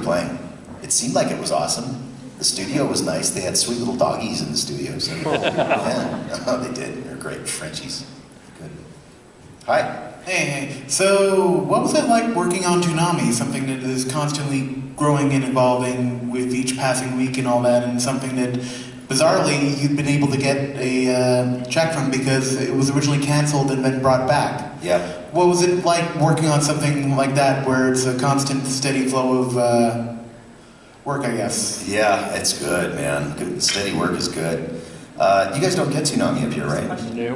playing? It seemed like it was awesome. The studio was nice. They had sweet little doggies in the studio. So, yeah, they did. They're great Frenchies. Good. Hi. Hey. So, what was it like working on Toonami? Something that is constantly growing and evolving with each passing week and all that, and something that, bizarrely, you've been able to get a check from because it was originally canceled and then brought back. Yeah. What was it like working on something like that, where it's a constant, steady flow of work, I guess? Yeah, it's good, man. Good, steady work is good. You guys don't get Toonami up here, right? No.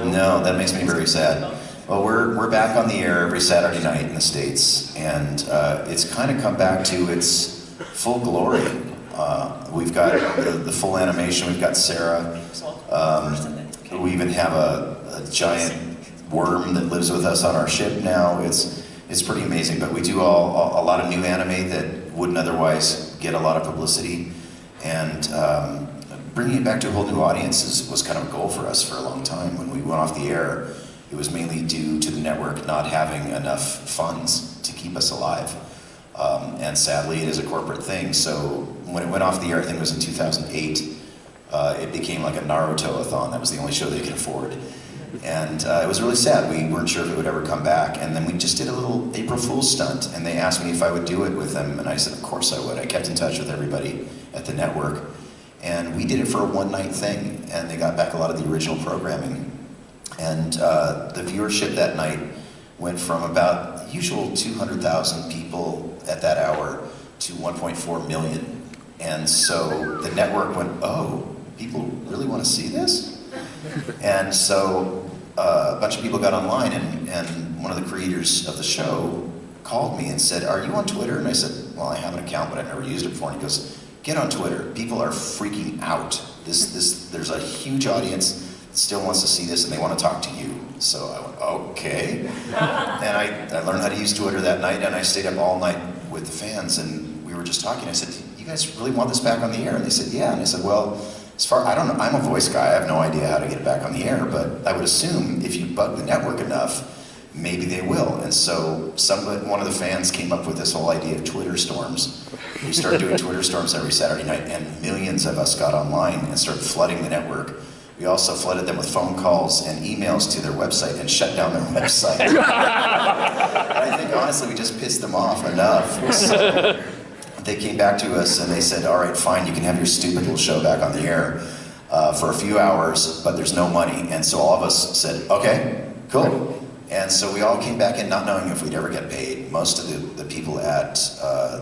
No, that makes me very sad. Well, we're back on the air every Saturday night in the States, and it's kind of come back to its full glory. We've got the full animation. We've got Sarah. We even have a giant worm that lives with us on our ship now. It's pretty amazing. But we do a lot of new anime that wouldn't otherwise get a lot of publicity, and bringing it back to a whole new audience was kind of a goal for us for a long time. When we went off the air, it was mainly due to the network not having enough funds to keep us alive. And sadly, it is a corporate thing. So when it went off the air, I think it was in 2008, it became like a Naruto-a-thon. That was the only show they could afford. And it was really sad. We weren't sure if it would ever come back. And then we just did a little April Fool's stunt. And they asked me if I would do it with them. And I said, of course I would. I kept in touch with everybody at the network. And we did it for a one-night thing. And they got back a lot of the original programming. And the viewership that night went from about usual 200,000 people at that hour to 1.4 million. And so the network went, oh, people really want to see this? And so a bunch of people got online, and one of the creators of the show called me and said, are you on Twitter? And I said, well, I have an account, but I've never used it before. And he goes, get on Twitter. People are freaking out. There's a huge audience that still wants to see this, and they want to talk to you. So I went, okay. And I learned how to use Twitter that night, and I stayed up all night with the fans, and we were just talking. I said, you guys really want this back on the air? And they said, yeah. And I said, well, I don't know, I'm a voice guy, I have no idea how to get it back on the air, but I would assume if you bug the network enough, maybe they will. And so one of the fans came up with this whole idea of Twitter storms. We started doing Twitter storms every Saturday night, and millions of us got online and started flooding the network. We also flooded them with phone calls and emails to their website and shut down their website. And I think honestly we just pissed them off enough. So they came back to us and they said, all right, fine, you can have your stupid little show back on the air for a few hours, but there's no money. And so all of us said, okay, cool. And so we all came back in not knowing if we'd ever get paid. Most of the people at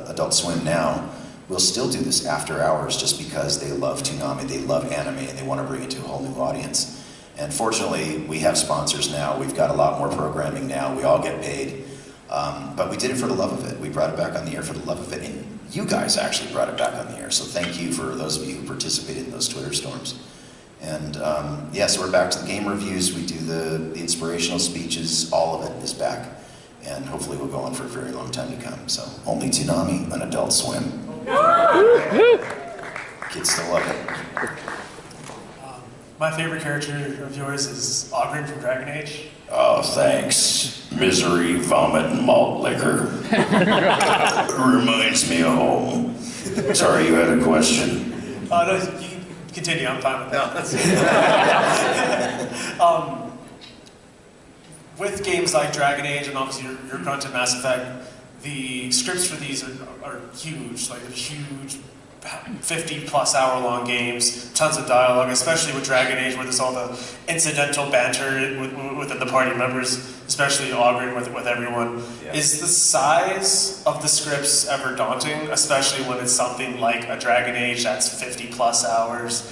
Adult Swim now will still do this after hours just because they love Toonami, they love anime, and they want to bring it to a whole new audience. And fortunately, we have sponsors now. We've got a lot more programming now. We all get paid. But we did it for the love of it. We brought it back on the air for the love of it. And you guys actually brought it back on the air. So thank you for those of you who participated in those Twitter storms. And yeah, so we're back to the game reviews. We do the inspirational speeches. All of it is back. And hopefully we'll go on for a very long time to come. So only Toonami on Adult Swim. Kids still love it. My favorite character of yours is Ogren from Dragon Age. Oh, thanks. Misery, vomit, and malt liquor. Reminds me of home. Sorry, you had a question. No, you can continue. I'm fine with that. With games like Dragon Age and obviously your current to Mass Effect, the scripts for these are huge. Like they're huge, 50-plus hour long games, tons of dialogue, especially with Dragon Age, where there's all the incidental banter within the party members, especially Ogren with everyone. Yeah. Is the size of the scripts ever daunting, especially when it's something like a Dragon Age that's 50-plus hours,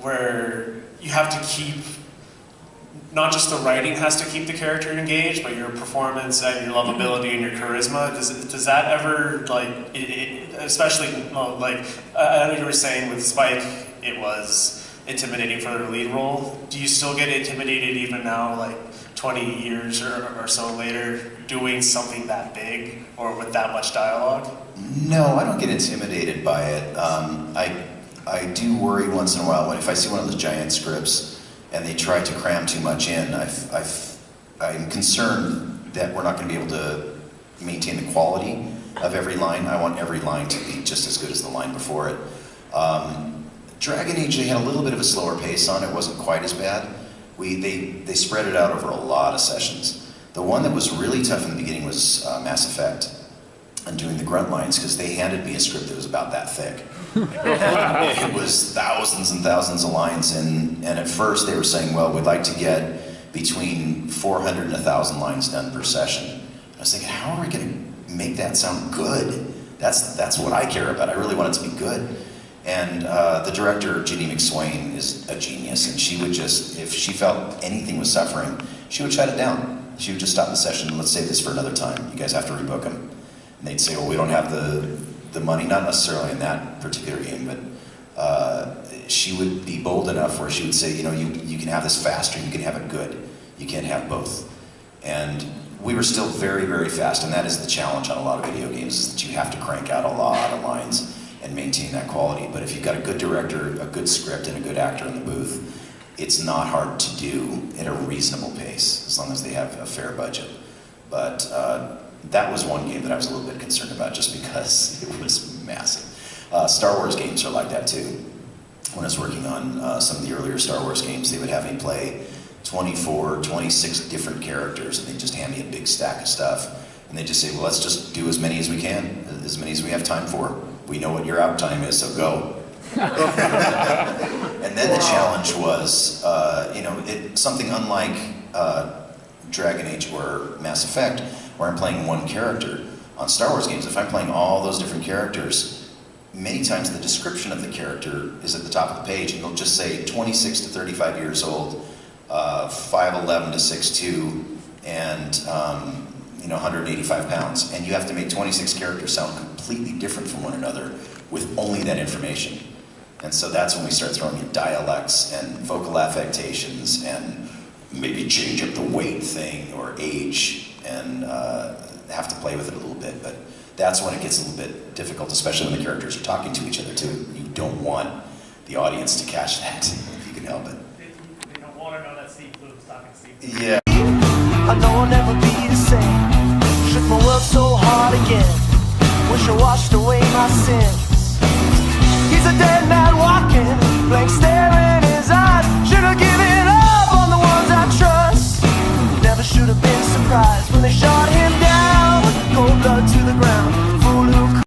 where you have to keep, not just the writing has to keep the character engaged, but your performance and your lovability and your charisma. Does that ever, like, especially, like, I know you were saying with Spike, it was intimidating for their lead role. Do you still get intimidated even now, like 20 years or so later, doing something that big or with that much dialogue? No, I don't get intimidated by it. I do worry once in a while if I see one of those giant scripts and they try to cram too much in. I'm concerned that we're not going to be able to maintain the quality of every line. I want every line to be just as good as the line before it. Dragon Age, they had a little bit of a slower pace on it. It wasn't quite as bad. They spread it out over a lot of sessions. The one that was really tough in the beginning was Mass Effect, and doing the grunt lines, because they handed me a script that was about that thick. It was thousands and thousands of lines, and at first they were saying, well, we'd like to get between 400 and 1,000 lines done per session. I was thinking, how are we going to make that sound good? That's what I care about. I really want it to be good. And the director, Ginny McSwain, is a genius, and she would just, if she felt anything was suffering, she would shut it down. She would just stop the session, let's save this for another time. You guys have to rebook them. And they'd say, well, we don't have the money, not necessarily in that particular game, but she would be bold enough where she would say, you know, you can have this fast or you can have it good. You can't have both. And we were still very, very fast, and that is the challenge on a lot of video games, is that you have to crank out a lot of lines and maintain that quality. But if you've got a good director, a good script, and a good actor in the booth, it's not hard to do at a reasonable pace, as long as they have a fair budget. But that was one game that I was a little bit concerned about, just because it was massive. Star Wars games are like that too. When I was working on some of the earlier Star Wars games, they would have me play 24, 26 different characters, and they'd just hand me a big stack of stuff. And they'd just say, well, let's just do as many as we can, as many as we have time for. We know what your out time is, so go. And then the challenge was, you know, something unlike Dragon Age or Mass Effect, where I'm playing one character. On Star Wars games, if I'm playing all those different characters, many times the description of the character is at the top of the page, and it'll just say 26 to 35 years old, 5'11 to 6'2", and you know, 185 pounds. And you have to make 26 characters sound completely different from one another with only that information. And so that's when we start throwing in dialects and vocal affectations and maybe change up the weight thing or age, and have to play with it a little bit. But that's when it gets a little bit difficult, especially when the characters are talking to each other too. You don't want the audience to catch that if you can help it. They don't want to know that Steve Blum's talking to Steve Blum. Yeah. I know I'll never be the same. Shook my world so hard again. Wish I washed away my sins.